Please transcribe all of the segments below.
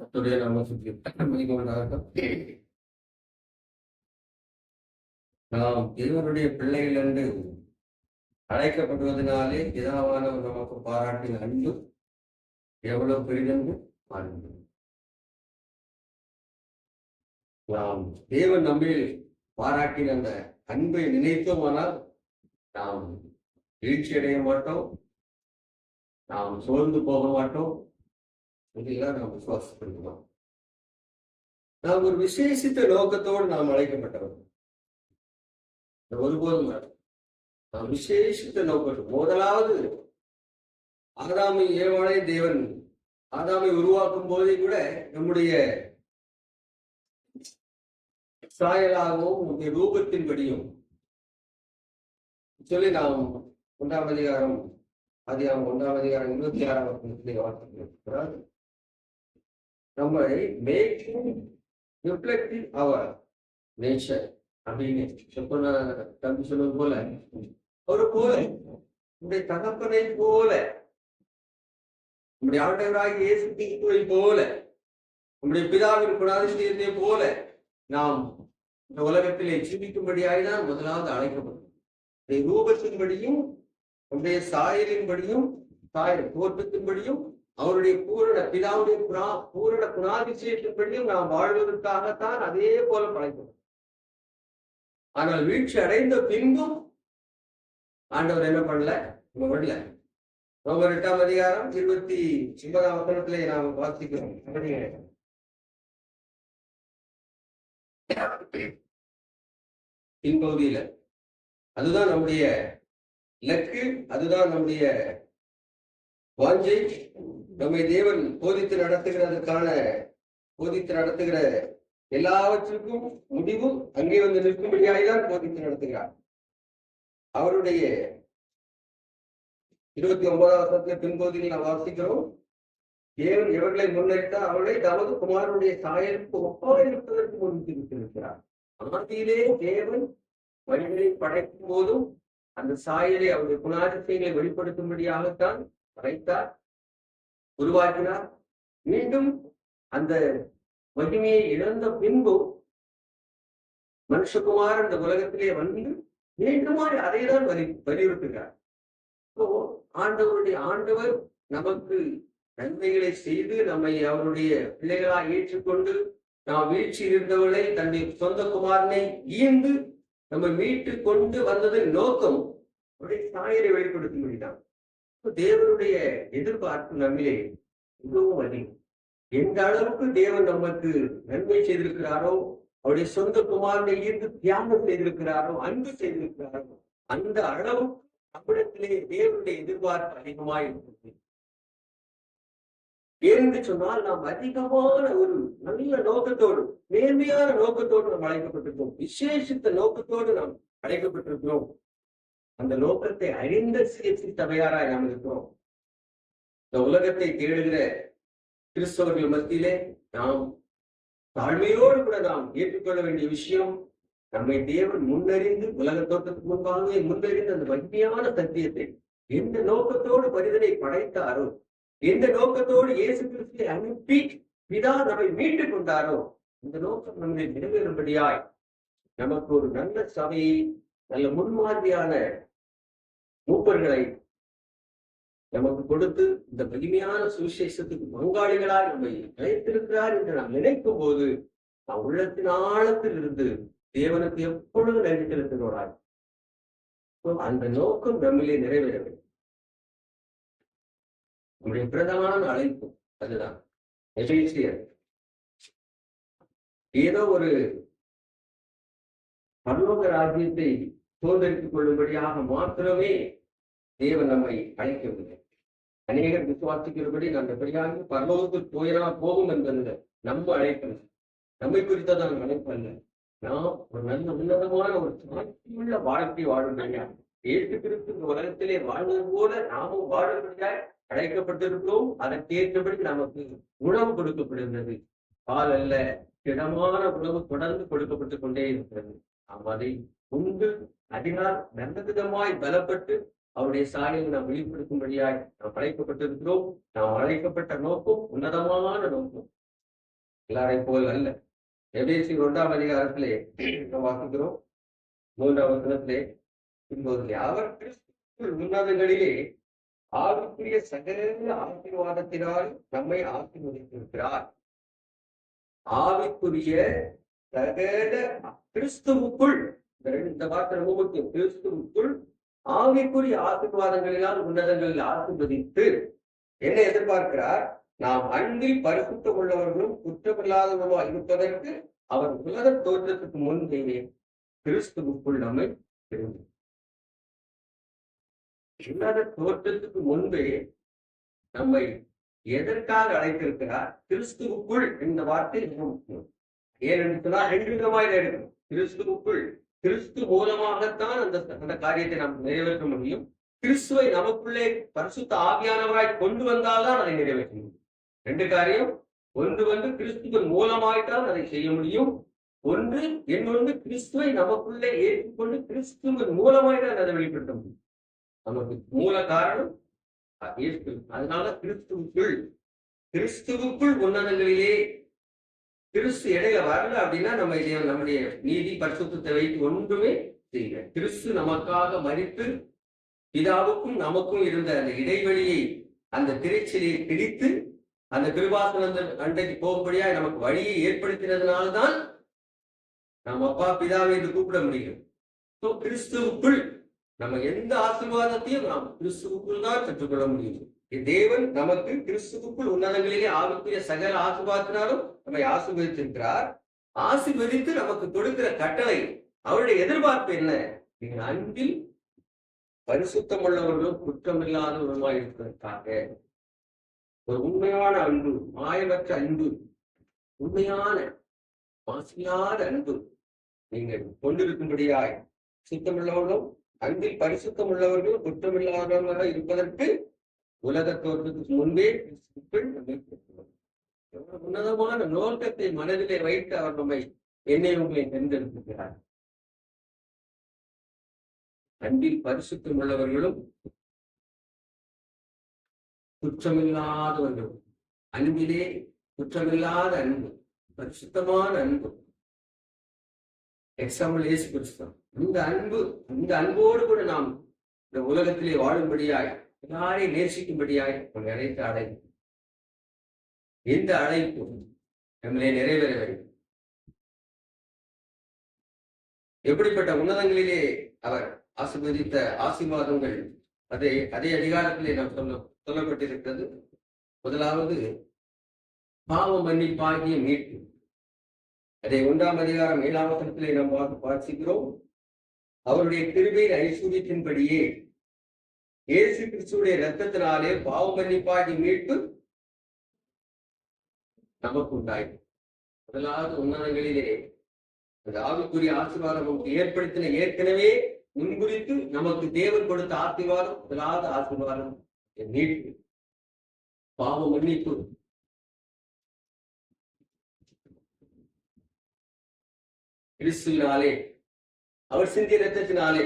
கர்த்தருடைய நாமத்துக்கு மகிமை உண்டாகட்டும். நாம் தேவனுடைய பிள்ளைகள் என்று அழைக்கப்படுவதனாலே பிதாவானவர் நமக்கு பாராட்டின அன்பு எவ்வளவு பெரிதென்று பாருங்கள். நாம் தேவன் நம்மில் பாராட்டின அந்த அன்பை நினைத்தோமானால் நாம் வீழ்ச்சி அடைய மாட்டோம், நாம் சோர்ந்து போக மாட்டோம். இதெல்லாம் நாம் விசுவாசப்படுத்தலாம். நாம் ஒரு விசேஷித்த நோக்கத்தோடு நாம் அழைக்கப்பட்டவர். ஒருபோதும் நாம் விசேஷித்த நோக்கம். முதலாவது ஆதாமை ஏவாளை தேவன் ஆதாமை உருவாக்கும் போதே கூட நம்முடைய சாயலாகவும் நம்முடைய ரூபத்தின்படியும் சொல்லி நாம் 1ஆம் அதிகாரம் 26ஆம் வசனத்திலே வாசிக்கிறோம். நம்மை மேக்கிங் ரிஃப்ளெக்டிங் அவர் நேச்சர் அப்படின்னு தம்பி சொன்னது போல ஒரு போல நம்முடைய தகப்பனை போல, நம்முடைய ஆண்டவராகிய இயேசு கிறிஸ்துவை போல, நம்முடைய பிதாவின் குணாதிசயத்தை போல நாம் இந்த உலகத்திலே ஜீவிக்கும்படியாய்தான் முதலாவது அழைக்கப்படும். ரூபத்தின்படியும் நம்முடைய சாயலின்படியும் தோற்றத்தின்படியும் அவருடைய பிதாவுடைய பூரண குணாதிசயத்தின்படியும் நாம் வாழ்வதற்காகத்தான் அதே போல படைக்கப்படும். ஆனால் வீழ்ச்சி அடைந்த பின்பும் ஆண்டவர் என்ன பண்ணல? விடல. ரோமர் 8ஆம் அதிகாரம் 29ஆம் வசனத்திலே நாம் வாசிக்கிறோம். பின்பகுதியில அதுதான் நம்முடைய இலக்கு, அதுதான் நம்முடைய வாஞ்சை. நம்மை தேவன் போதித்து நடத்துகிற எல்லாவற்றுக்கும் முடிவு அங்கே வந்து நிற்கும்படியாய்தான் போதித்து நடத்துகிறார். அவருடைய 29ஆம் வசனத்திலே பின்பகுதியில் நாம் வாசிக்கிறோம். தேவன் எவர்களை முன்னெடுத்தார் அவர்களை தமது குமாரனுடைய சாயலுக்கு ஒப்பாக இருப்பதற்கு முன்னிறுத்தியிருக்கிறார். ஆதியிலே தேவன் மனிதனை படைக்கும் போதும் அந்த சாயலை அவருடைய குணாதிசயங்களை வெளிப்படுத்தும்படியாகத்தான் படைத்தார், உருவாக்கினார். மீண்டும் அந்த மகிமையை இழந்த பின்பு மனுஷகுமார் அந்த உலகத்திலே வந்து மீண்டுமாய் அதைதான் வலியுறுத்துகிறார். ஆண்டவர் நமக்கு நன்மைகளை செய்து நம்மை அவருடைய பிள்ளைகளாக ஏற்றுக்கொண்டு நாம் வீழ்ச்சி இருந்தவர்களை தன்னுடைய சொந்த குமாரனை ஈர்ந்து நம்ம மீட்டு கொண்டு வந்ததன் நோக்கம் அவருடைய சாயலை வெளிப்படுத்தும்படிதான். தேவனுடைய எதிர்பார்ப்பு நம்மிலே மிகவும் அதிகம். எந்த அளவுக்கு தேவன் நமக்கு நன்மை செய்திருக்கிறாரோ, அவருடைய சொந்த குமாரனை ஈர்த்து தியாகம் செய்திருக்கிறாரோ, அன்பு செய்திருக்கிறாரோ, அந்த அளவுக்கு நம்மிடத்திலே தேவனுடைய எதிர்பார்ப்பு அதிகமாக இருக்கிறது. ஏனென்று சொன்னால் நாம் அதிகமான ஒரு நல்ல நோக்கத்தோடு, நேர்மையான நோக்கத்தோடு நாம் அழைக்கப்பட்டிருக்கிறோம். விசேஷித்த நோக்கத்தோடு நாம் அழைக்கப்பட்டிருக்கிறோம். அந்த நோக்கத்தை அறிந்த சிஎஸ்சி சபையாராய் நாம் இருக்கிறோம். இந்த உலகத்தை தேடுகிற கிறிஸ்தவர்கள் மத்தியிலே நாம் தாழ்மையோடு கூட நாம் ஏற்றுக்கொள்ள வேண்டிய விஷயம், நம்மை தேவன் முன்னறிந்து உலக தோற்றத்துக்கு முன்பாகவே முன்னறிந்து அந்த மகிமையான சத்தியத்தை எந்த நோக்கத்தோடு மனிதனை படைத்தாரோ, எந்த நோக்கத்தோடு இயேசு கிறிஸ்துவை அனுப்பி பிதா நம்மை மீட்டுக் கொண்டாரோ, இந்த நோக்கம் நம்மை நிறைவேறும்படியாய் நமக்கு ஒரு நல்ல சபையை, நல்ல முன்மாதிரியான மூப்பர்களை நமக்கு கொடுத்து இந்த மகிமையான சுவிசேஷத்துக்கு பங்காளிகளாய் நம்மை அழைத்திருக்கிறார் என்று நாம் நினைக்கும் போது நாம் உள்ளத்தின் ஆழத்தில் இருந்து தேவனுக்கு எப்பொழுது நன்றி செலுத்துகிறார். அந்த நோக்கம் நம்மிலே நிறைவேற வேண்டும். நம்முடைய பிரதான அழைப்பு அதுதான். ஏதோ ஒரு பரலோக ராஜ்யத்தை சுதந்திரித்துக் கொள்ளும்படியாக மாத்திரமே தேவன் நம்மை அழைக்கவில்லை. அநேகர் விசுவாசிக்கிறபடி நல்லபடியாக பரலோகத்தில் போகும் என்பது நம்ம அழைப்பு, நம்மை குறித்ததான் அழைப்பு அல்ல. நாம் ஒரு நல்ல உன்னதமான ஒரு சாட்சியுள்ள வாழ்க்கை வாழும்படியாக இயேசு கிறிஸ்து இந்த உலகத்திலே வாழ்வது போல நாமும் வாழும்படியாக அழைக்கப்பட்டிருக்கிறோம். அதற்கேற்றபடி நமக்கு உணவு கொடுக்கப்படுகிறது. பால் அல்ல, திடமான உணவு தொடர்ந்து கொடுக்கப்பட்டுக் கொண்டே இருக்கிறது. நாம் அதை உண்டு அதனால் நல்ல விதமாய் பலப்பட்டு அவருடைய சாயலை நாம் வெளிப்படுத்தும்படியாய் நாம் அழைக்கப்பட்டிருக்கிறோம். நாம் அழைக்கப்பட்ட நோக்கம் உன்னதமான நோக்கம். எல்லாரையும் போல் அல்ல. எபேசியர் 1ஆம் அதிகாரத்திலே நாம் வாசிக்கிறோம் 3ஆம் வசனத்திலே, இப்போது அவர் கிறிஸ்துவுக்குள் உன்னதங்களிலே ஆவிக்குரிய சகல ஆசீர்வாதத்தினால் நம்மை ஆசீர்வதித்திருக்கிறார். ஆவிக்குரிய சகல கிறிஸ்துவுக்குள், இந்த வார்த்தை ரொம்ப முக்கியம். கிறிஸ்துவுக்குள் ஆவிக்குரிய ஆசீர்வாதங்களினால் உன்னதங்களில் ஆசீர்வதித்து என்ன எதிர்பார்க்கிறார்? நாம் அன்பில் பரிசுத்தம் உள்ளவர்களும் குற்றமில்லாதவர்களா இருப்பதற்கு அவர் உலக தோற்றத்துக்கு முன்பே கிறிஸ்துவுக்குள் நம்மை தெரிந்தார். உலக தோற்றத்துக்கு முன்பே நம்மை எதற்காக அழைத்திருக்கிறார்? கிறிஸ்துவுக்குள். இந்த வார்த்தை மிக முக்கியம். ஏனென்று சொன்னால் 2 விதமாக எடுக்கணும். கிறிஸ்துவுக்குள், கிறிஸ்து மூலமாகத்தான் அந்த காரியத்தை நாம் நிறைவேற்ற முடியும். கிறிஸ்துவை நமக்குள்ளே பரிசுத்த ஆவியானவராய் கொண்டு வந்தால்தான் அதை நிறைவேற்ற முடியும். 2 காரியம். ஒன்று கிறிஸ்துவின் மூலமாய்த்தான் அதை செய்ய முடியும். இன்னொன்று கிறிஸ்துவை நமக்குள்ளே ஏற்றுக்கொண்டு கிறிஸ்துவின் மூலமாய்தான் அதை வெளிப்படுத்த முடியும். நமக்கு மூல காரணம் இயேசு. அதனால கிறிஸ்துவுக்குள் உன்னதங்களிலே கிறிஸ்து இடையில வரல அப்படின்னா நம்ம நம்முடைய நீதி பரிசுத்தத்தை வைத்து ஒன்றுமே செய்யல. கிறிஸ்து நமக்காக மரித்து பிதாவுக்கும் நமக்கும் இருந்த அந்த இடைவெளியை, அந்த திரைச்சலையை பிடித்து அந்த கிருபாசன அண்டைக்கு போகும்படியா நமக்கு வழியை ஏற்படுத்தினதுனால்தான் நம்ம அப்பா பிதாவை என்று கூப்பிட முடியும். கிறிஸ்துவுக்குள் நம்ம எந்த ஆசீர்வாதத்தையும் நாம் கிறிஸ்துவுக்குள் தான் பெற்றுக்கொள்ள முடியும். தேவன் நமக்கு கிறிஸ்துவுக்குள் உன்னதங்களிலே ஆவிக்குரிய சகல ஆசீர்வாதத்தினாலும் நம்மை ஆசீர்வதித்திருக்கிறார். ஆசீர்வதித்து நமக்கு கொடுக்கிற கட்டளை, அவருடைய எதிர்பார்ப்பு என்ன? நீங்கள் அன்பில் பரிசுத்தம் உள்ளவர்களும் குற்றமில்லாதவர்களுமாய் இருக்கிறதுக்காக ஒரு உண்மையான அன்பு, மாயமற்ற அன்பு, உண்மையான மாசில்லாத அன்பு நீங்கள் கொண்டிருக்கும்படியாய் சுத்தமுள்ளவர்களும் அன்பில் பரிசுத்தம் உள்ளவர்களும் குற்றமில்லாதவர்களாக இருப்பதற்கு உலக தோற்றத்துக்கு முன்பே உன்னதமான நோக்கத்தை மனதிலே வைத்து அவர் நம்மை உங்களை தேர்ந்தெடுக்கிறார். அன்பில் பரிசுத்தம் உள்ளவர்களும் குற்றமில்லாதவர்களும், அன்பிலே குற்றமில்லாத அன்பு, பரிசுத்தமான அன்பு, எக்ஸாம்பிள் இயேசு கிறிஸ்து. இந்த அன்போடு கூட நாம் இந்த உலகத்திலே வாழும்படியாய், எல்லாரையும் நேசிக்கும்படியாய் அழைத்த அழைப்பு. இந்த அழைப்பு நம்மளே நிறைவேற வேண்டும். எப்படிப்பட்ட உன்னதங்களிலே அவர் ஆசீர்வதித்த ஆசீர்வாதங்கள் அதே அதிகாரத்திலே நாம் சொல்லப்பட்டிருக்கிறது. முதலாவது பாவ மன்னிப்பாகிய மீட்பு. அதை 1ஆம் அதிகாரம் 7ஆம் வசனத்திலே நாம் வாசிக்கிறோம். அவருடைய கிருபையின் ஐஸ்வர்யத்தின்படியே இயேசு கிறிஸ்துடைய இரத்தத்தினாலே பாவ மன்னிப்பாகிய மீட்பு நமக்கு உண்டாயிற்று. முதலாவது உன்னதங்களிலே அந்த ஆவிக்குரிய ஆசீர்வாதம் நமக்கு ஏற்படுத்தின ஏற்கனவே முன்குறித்து நமக்கு தேவன் கொடுத்த ஆசீர்வாதம், முதலாவது ஆசீர்வாதம் மீட்பு, பாவ மன்னிப்பு. கிறிஸ்துவினாலே, அவர் சிந்திய இரத்தத்தினாலே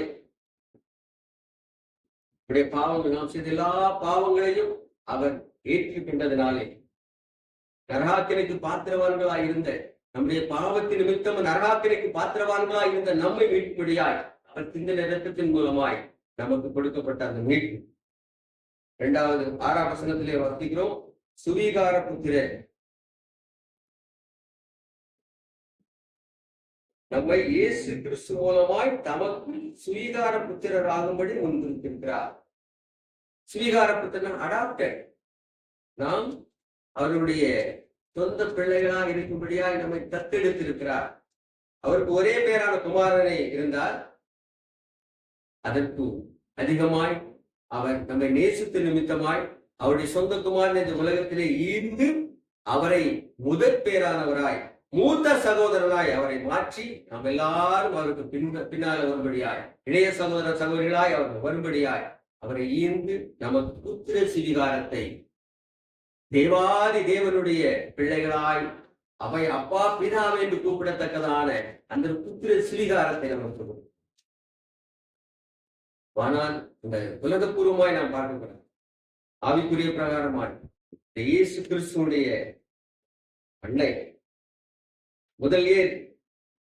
பாவங்கள், நாம் செய்த எல்லா பாவங்களையும் அவர் ஏற்றுக்கொண்டதினாலே நரகாக்கினைக்கு பாத்திரவான்களாய் இருந்த, நம்முடைய பாவத்தின் நிமித்தம் நரகாக்கினைக்கு பாத்திரவான்களாய் இருந்த நம்மை மீட்படியாய் அவர் சிந்தின இரத்தத்தின் மூலமாய் நமக்கு கொடுக்கப்பட்ட அந்த மீட்பு. 2வது 6ஆம் வசனத்திலே வாசிக்கிறோம், சுவீகார புத்திரர். நம்மை இயேசு கிறிஸ்து மூலமாய் தமக்கு சுவீகார புத்திரர் ஆகும்படி முன்னிறுத்திருக்கிறார். சுவீகார புத்திரன் அடாப்டட். நாம் அவருடைய சொந்த பிள்ளைகளாக இருக்கும்படியாய் நம்மை தத்தெடுத்திருக்கிறார். அவருக்கு ஒரே பேரான குமாரனை இருந்தால் அதற்கு அதிகமாய் அவர் நம்மை நேசித்த நிமித்தமாய் அவருடைய சொந்த குமாரன் இந்த உலகத்திலே ஈர்ந்து அவரை முதற் பேரானவராய், மூத்த சகோதரனாய் அவரை மாற்றி நாம் எல்லாரும் அவருக்கு பின்னால் வரும்படியாய், இளைய சகோதர சகோதரிகளாய் அவர் வரும்படியாய் அவரை ஈர்ந்து நமக்கு புத்திர சுவீகாரத்தை, தேவாதி தேவனுடைய பிள்ளைகளாய் அவை அப்பா பிதாவை என்று கூப்பிடத்தக்கதான அந்த புத்திர சுவீகாரத்தை நமக்கு. ஆனால் இந்த உலகப்பூர்வமாய் நாம் பார்க்கக்கூடாது. ஆவிக்குரிய பிரகாரமாய் இயேசு கிறிஸ்துடைய அன்னை முதல் ஏர்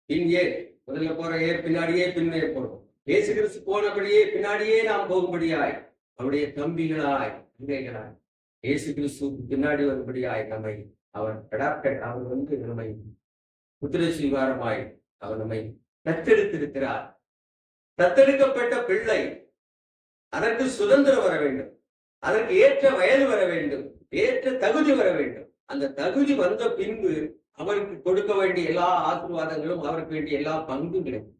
பின் ஏர், முதல்ல போற ஏர் பின்னாடியே பின்னே போறோம். இயேசு கிறிஸ்து போனபடியே பின்னாடியே நாம் போகும்படியாய் அவருடைய தம்பிகளாய் பிள்ளைகளாய் இயேசு கிறிஸ்து பின்னாடி வரும்படியாய் நம்மை அவர் அவர் நம்மை புத்திர சுவீகாரமாய் அவர் நம்மை தத்தெடுத்திருக்கிறார். தத்தெடுக்கப்பட்ட பிள்ளை அதற்கு சுதந்திரம் வர வேண்டும், அதற்கு ஏற்ற வயது வர வேண்டும், ஏற்ற தகுதி வர வேண்டும். அந்த தகுதி வந்த பின்பு அவருக்கு கொடுக்க வேண்டிய எல்லா ஆசீர்வாதங்களும், அவருக்கு வேண்டிய எல்லா பங்கும் கிடைக்கும்.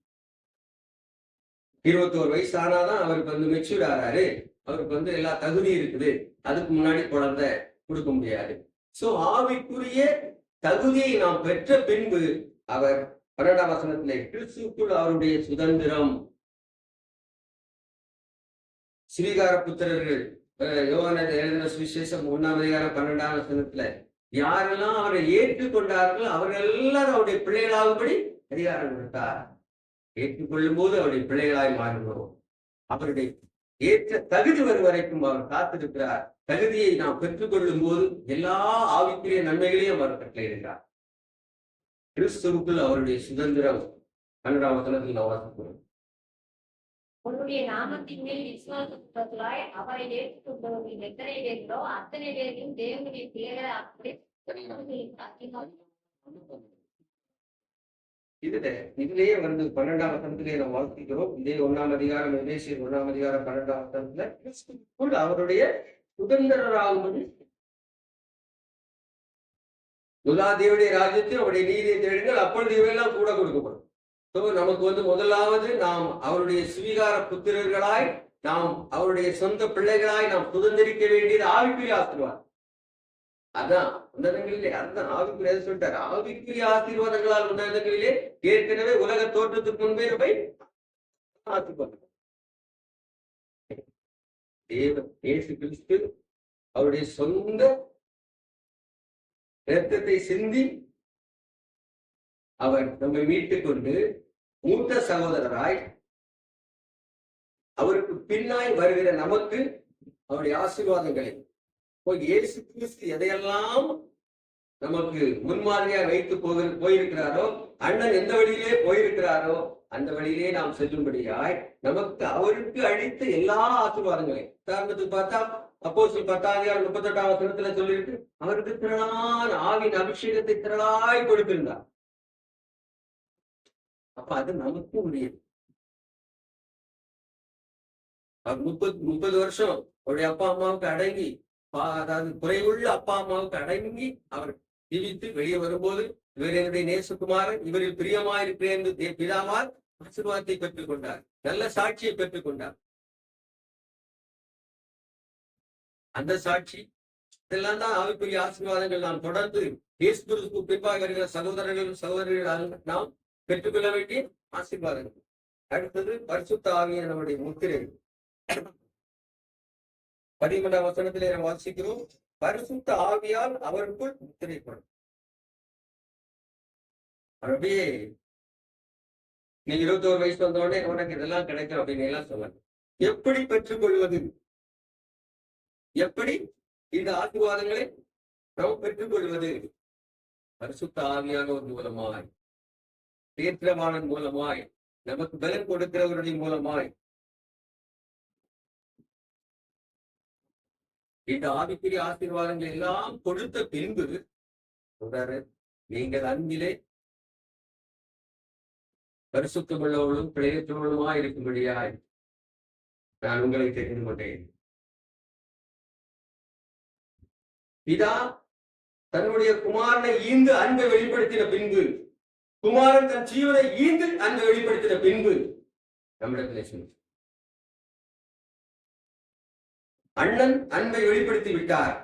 21 வயசு ஆனாதான் அவருக்கு மெச்சூர் ஆறாரு, அவருக்கு எல்லா தகுதி இருக்குது. அதுக்கு முன்னாடி குழந்தை கொடுக்க முடியாது. சோ ஆவிக்குரிய தகுதியை நாம் பெற்ற பின்பு அவர் 12ஆம் வசனத்திலே கிறிஸ்துவுக்குள் அவருடைய சுதந்திரம். சுவீகார புத்திரர்கள் யோவான் எழுதின சுவிசேஷம் 1ஆம் அதிகாரம் 12ஆம் வசனத்துல யாரெல்லாம் அவரை ஏற்றுக்கொண்டார்களோ அவர்கள் எல்லாரும் அவருடைய பிள்ளைகளாகும்படி அதிகாரம் கொடுத்தார். ஏற்றுக்கொள்ளும் போது அவருடைய பிள்ளைகளாய் மாறுகிறோம். அவருடைய ஏற்ற தகுதி வரும் வரைக்கும் அவர் காத்திருக்கிறார். தகுதியை நாம் பெற்றுக்கொள்ளும் போது எல்லா ஆவிக்குரிய நன்மைகளையும் அவர் கட்டளையிடுகிறார். கிறிஸ்துவுக்குள் அவருடைய சுதந்திரம் 12ஆம் வசனத்தில் நாம் வாசிக்கிறோம். உன்னுடைய நாமத்தின் மேல் விசுவாசத்துவர்களாய் அவரை ஏற்றுக்கொண்டவர்கள் எத்தனை பேர்களோ அத்தனை பேரையும் தேவனுடைய பிள்ளைகளை அப்படி இதுலயே 12ஆம் வசனத்திலே நாம் வாசிக்கிறோம். இதே 1ஆம் அதிகாரம் எபேசியர் 1ஆம் அதிகாரம் 12ஆம் வசனத்துல கிறிஸ்துவுக்குள் அவருடைய சுதந்திரராகும்படி தேவனுடைய ராஜ்யத்தையும் அவருடைய நீதியை தேடுங்கள், அப்பொழுது இவையெல்லாம் கூட கொடுக்கப்படும். நமக்கு முதலாவது நாம் அவருடைய சுவீகார புத்திரர்களாய், நாம் அவருடைய சொந்த பிள்ளைகளாய் நாம் சுதந்திரிக்க வேண்டியது ஆவிக்குரிய ஆசீர்வாதம். அதான் உன்னதங்களிலே, அதுதான் ஆவிக்குரிய சொல்லிட்டார். ஆவிக்குரிய ஆசீர்வாதங்களால் உன்னதங்களிலே ஏற்கனவே உலக தோற்றத்துக்கு முன்பே நம்மை ஆசீர்வாதம். தேவன் இயேசு கிறிஸ்து அவருடைய சொந்த இரத்தத்தை சிந்தி அவர் நம்மை மீட்டுக் கொண்டு மூத்த சகோதரராய் அவருக்கு பின்னாய் வருகிற நமக்கு அவருடைய ஆசீர்வாதங்களை இயேசு கிறிஸ்து எதையெல்லாம் நமக்கு முன்மாதிரியா வைத்து போயிருக்கிறாரோ, அண்ணன் எந்த வழியிலே போயிருக்கிறாரோ அந்த வழியிலே நாம் செல்லும்படியாய் நமக்கு அவருக்கு அளித்த எல்லா ஆசீர்வாதங்களையும், உதாரணத்துக்கு பார்த்தா அப்போஸ்தலர் 10ஆம் அதிகாரம் 38ஆம் வசனத்துல சொல்லிட்டு அவருக்கு திரளான ஆவின் அபிஷேகத்தை திரளாய் கொடுத்திருந்தார். அப்ப அது நமக்கு உரியது. அவர் 30 வருஷம் அவருடைய அப்பா அம்மாவுக்கு அடங்கி, அதாவது குறைவுள்ள அப்பா அம்மாவுக்கு அடங்கி அவர் ஜீவித்து வெளியே வரும்போது இவர் என்னுடைய நேசகுமாரன், இவரில் பிரியமாயிருக்கிறேன் என்று பிதாவால் ஆசீர்வாதத்தை பெற்றுக் கொண்டார், நல்ல சாட்சியை பெற்றுக் கொண்டார். அந்த சாட்சி இதெல்லாம் தான் ஆவிக்குரிய ஆசீர்வாதங்கள். நாம் தொடர்ந்து இயேசு கிறிஸ்துவுக்கு பின்பாக வருகிற சகோதரர்கள் நாம் பெற்றுக்கொள்ள வேண்டிய ஆசீர்வாதங்கள். அடுத்தது பரிசுத்த ஆவியான நம்முடைய முத்திரை. 13ஆம் வசனத்திலே நாம் வாசிக்கிறோம், பரிசுத்த ஆவியால் அவருக்குள் முத்திரைப்படும். அப்படியே நீ 21 வயசு வந்தோடனே உனக்கு இதெல்லாம் கிடைக்கும் அப்படின்னு எல்லாம் சொன்னாங்க. எப்படி பெற்றுக்கொள்வது? எப்படி இந்த ஆசீர்வாதங்களை நாம் பெற்றுக்கொள்வது? பரிசுத்த ஆவியானவர் மூலமாய், தீர்க்கமானன் மூலமாய், நமக்கு பலன் கொடுக்கிறவருடைய மூலமாய். இந்த ஆவிக்குரிய ஆசீர்வாதங்கள் எல்லாம் கொடுத்த பின்பு நீங்கள் அன்பிலே பரிசுத்தமுள்ளவர்களும் பிழையற்றவர்களுமாய் இருக்கும்படியாய் நான் உங்களை தெரிந்து கொண்டேன். பிதா தன்னுடைய குமாரனை ஈந்து அன்பை வெளிப்படுத்தின பின்பு, குமாரன் தன் ஜீவனை ஈந்து அன்பை வெளிப்படுத்தின பின்பு நம்மிடத்தில் அண்ணன் அன்பை வெளிப்படுத்தி விட்டார்.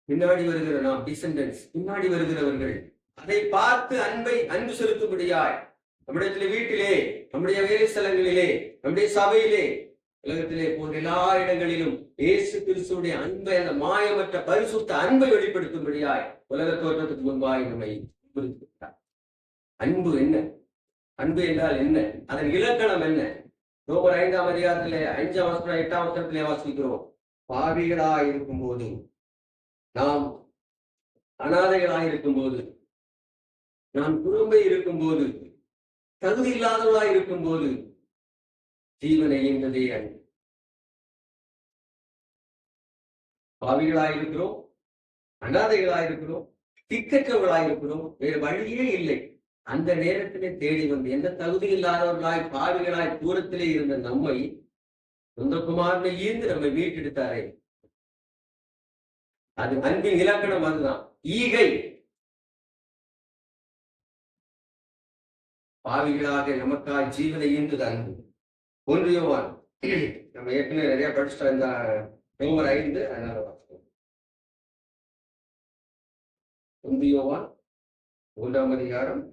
பின்னாடி வருகிற நாம் டிசெண்டன்ஸ், பின்னாடி வருகிறவர்கள் அதை பார்த்து அன்பு செலுத்தும்படியாய் நம்மிடத்திலே, வீட்டிலே, நம்முடைய வேலை ஸ்தலங்களிலே, நம்முடைய சபையிலே, உலகத்திலே போன்ற எல்லா இடங்களிலும் இயேசு கிறிஸ்துவுடைய அன்பை, அந்த மாயமற்ற பரிசுத்த அன்பை வெளிப்படுத்தும்படியாய் உலக தோற்றத்துக்கு முன்பாய் நம்மை குறிப்பிட்டார். அன்பு என்ன? அன்பு என்றால் என்ன? அதன் இலக்கணம் என்ன? ரோமர் 5ஆம் அதிகாரத்திலே 5ஆம் வசனம் 8ஆம் வசனத்திலே வாசிக்கிறோம், பாவிகளாய் இருக்கும் போது, நாம் அனாதைகளாய் இருக்கும் போது நாம் குறும்பை இருக்கும்போது, தகுதி இல்லாதவர்களாய் இருக்கும்போது ஜீவனை ஈந்ததே அன்பு. பாவிகளாயிருக்கிறோம், அனாதைகளாயிருக்கிறோம், திக்கற்றவர்களாயிருக்கிறோம், வேறு வழியே இல்லை. அந்த நேரத்திலே தேடி வந்து எந்த தகுதி இல்லாதவர்களாய் பாவிகளாய் தூரத்திலே இருந்த நம்மை சொந்த குமாரனை ஈர்ந்து நம்மை மீட்டெடுத்தாரே, அது அன்பின் இலக்கணம். அதுதான் ஈகை. பாவிகளாக நமக்காய் ஜீவனை ஈந்தது அன்பு. 1 யோவான், நம்ம ஏற்கனவே நிறைய படிச்சுட்டோம் இந்த ரோமர் 5, அதனால வாசிப்போம். 1 யோவான் 1ஆம் அதிகாரம்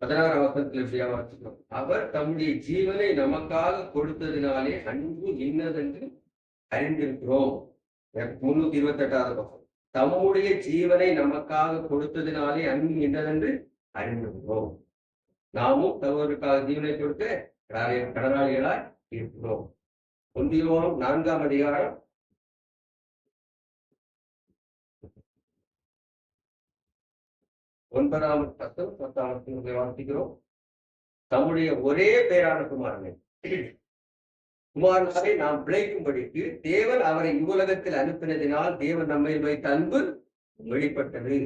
16ஆம் வசனத்தில் எப்படியா வாசிக்கிறோம். அவர் தம்முடைய ஜீவனை நமக்காக கொடுத்ததினாலே அன்பு இன்னதென்று அறிந்திருக்கிறோம். 328ஆவது பக்கம். தம்முடைய ஜீவனை நமக்காக கொடுத்ததினாலே அன்பு இன்னதென்று அறிந்திருக்கிறோம். நாமும் தவறுக்காக ஜீவனை கொடுக்க கடனாளிகளாய் இருக்கிறோம். 1 யோவான் 4ஆம் அதிகாரம் 9ஆம் வசனம் 10ஆம் வசனத்தை வாசிக்கிறோம். தம்முடைய ஒரே பேரான குமாரனாரை நாம் பிழைக்கும்படிக்கு தேவன் அவரை இவ்வுலகத்தில் அனுப்பினதினால் தேவன் நம்மை வைத்த அன்பு வெளிப்பட்டது.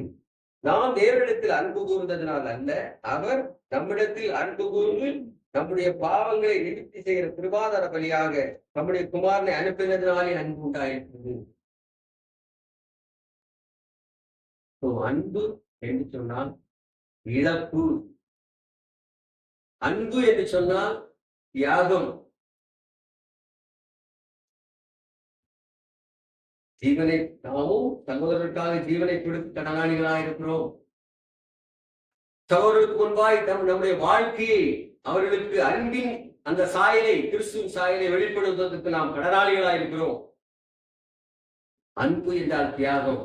நாம் தேவனிடத்தில் அன்பு கூர்ந்ததினால் அல்ல, அவர் நம்மிடத்தில் அன்பு கூர்ந்து நம்முடைய பாவங்களை நிவர்த்தி செய்கிற கிருபாதார பலியாக நம்முடைய குமாரனை அனுப்பினதினாலே அன்பு உண்டாயிருக்கிறது. அன்பு என்று சொன்னால் இழப்பு, அன்பு என்று சொன்னால் தியாகம். ஜீவனை நாமும் சகோதரருக்காக ஜீவனை கொடுத்து கடனாளிகளாக இருக்கிறோம். சகோதரருக்கு முன்பாய் நம்முடைய வாழ்க்கையை அவர்களுக்கு அன்பின் அந்த சாயலை, கிறிஸ்துவின் சாயலை வெளிப்படுத்துவதற்கு நாம் கடனாளிகளாக இருக்கிறோம். அன்பு என்றால் தியாகம்.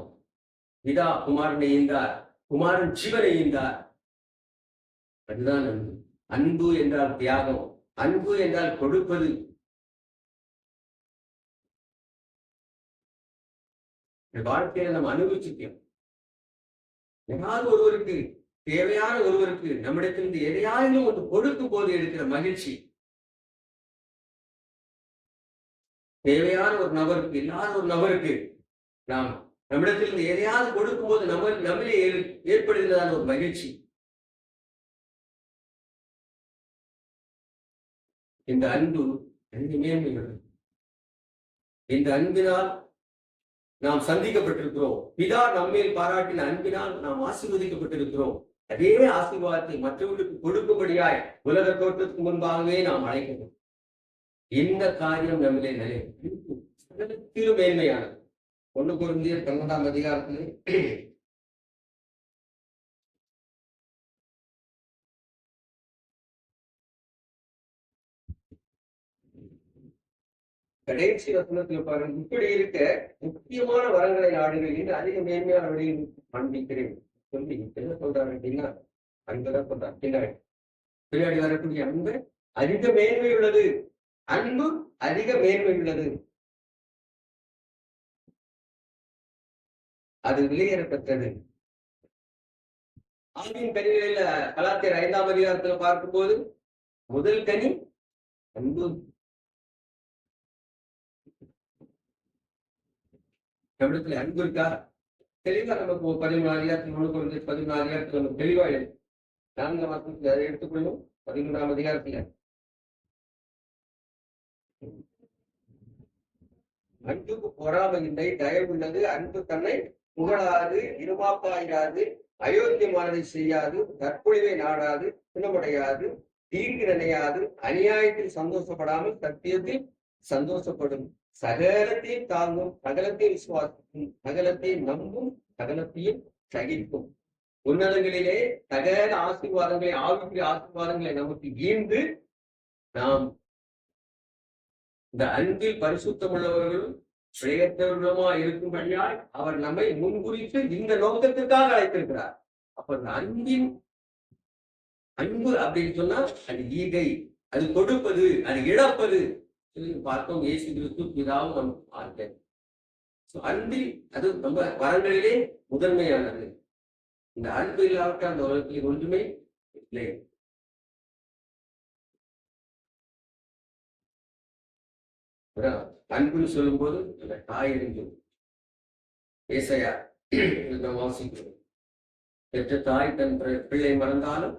பிதா குமாரனை ஈந்தார், குமாரன் ஜீவனை ஈந்தார். அதுதான் அன்பு. அன்பு என்றால் தியாகம், அன்பு என்றால் கொடுப்பது. வாழ்க்கையில நம்ம அனுபவிச்சிருக்கோம். யார் ஒருவருக்கு தேவையான ஒருவருக்கு நம்மிடத்திலிருந்து எதையாயிலும் ஒன்று கொடுக்கும் போது எடுக்கிற மகிழ்ச்சி, தேவையான ஒரு நபருக்கு, இல்லாத ஒரு நபருக்கு நாம் நம்மிடத்திலிருந்து எதையாவது கொடுக்கும் போது நம்மளே ஏற்படுகிறதான ஒரு மகிழ்ச்சி. இந்த அன்பு மேன்மையுள்ளது. இந்த அன்பினால் நாம் சந்திக்கப்பட்டிருக்கிறோம். பிதா நம்மேல் பாராட்டின அன்பினால் நாம் ஆசீர்வதிக்கப்பட்டிருக்கிறோம். அதே ஆசீர்வாதத்தை மற்றவர்களுக்கு கொடுக்கும்படியாய் உலக தோற்றத்துக்கு முன்பாகவே நாம் அழைக்கிறோம். இந்த காரியம் நம்மளே நிலைத்திலும் மேன்மையானது. 1 கொரிந்தியர் 12ஆம் அதிகாரத்திலே கடைசி வசனத்தில் பாருங்க, இப்படி இருக்க முக்கியமான வரங்களை நாடுகள் என்று அதிக மேன்மையான வழியில் காண்பிக்கிறேன் சொல்லி என்ன சொல்றாரு அப்படின்னா, அன்புதான் சொல்றாரு. பின்னாடி வரக்கூடிய அன்பு அதிக மேன்மை உள்ளது. அன்பு அதிக மேன்மை உள்ளது. அது வெளியேறப்பட்டது. ஆவின் கனிகளில் கலாத்தியர் 5ஆம் அதிகாரத்துல பார்க்கும்போது முதல் கனி அன்பு. நம்மிடத்துல அன்பு இருக்கா? தெளிவா நமக்கு 14 அதிகாரத்தில் 1 கொரிந்தியர் 14 அதிகாரத்தில் நமக்கு தெளிவா 4ஆம் வசனத்தில் அதை எடுத்துக்கொள்ளும். 13ஆம் அதிகாரத்துல அன்புக்கு பொறாமை இல்லை, தயவு உள்ளது. அன்பு தன்னை புகழாது, இருமாப்பாயிராது, அயோக்கியமானதை செய்யாது, தற்பொழிவை நாடாது, குணமடையாது, தீங்கு நினையாது, அநியாயத்தில் சந்தோஷப்படாமல் சத்தியத்தில் சந்தோஷப்படும், சகலத்தையும் தாங்கும், சகலத்தையும் விசுவாசிக்கும், சகலத்தையும் நம்பும், சகலத்தையும் சகிக்கும். உன்னதங்களிலே சகல ஆசீர்வாதங்களை, ஆவிக்குரிய ஆசீர்வாதங்களை நமக்கு ஈர்ந்து நாம் இந்த அன்பில் பரிசுத்தமுள்ளவர்களும் பிரயத்தவர்களுமா இருக்கும்படியால் அவர் நம்மை முன்குறித்து இந்த நோக்கத்திற்காக அழைத்திருக்கிறார். அப்ப அந்த அன்பின் அன்பு அப்படின்னு சொன்னா அது ஈகை, அது கொடுப்பது, அது இழப்பது பார்த்தோம். இயேசு கிறிஸ்து பிதாவும் நம்ம பார்த்தேன். அன்பில் அது நம்ம வரங்களிலே முதன்மையானது. இந்த அன்பு இல்லாவிட்டால் அந்த உலகத்தில் ஒன்றுமே இல்லை. அன்புன்னு சொல்லும் போது அந்த தாய் அறிஞ்சு ஏசையா வாசிக்கிறோம். பெற்ற தாய் தன் பிள்ளை மறந்தாலும்,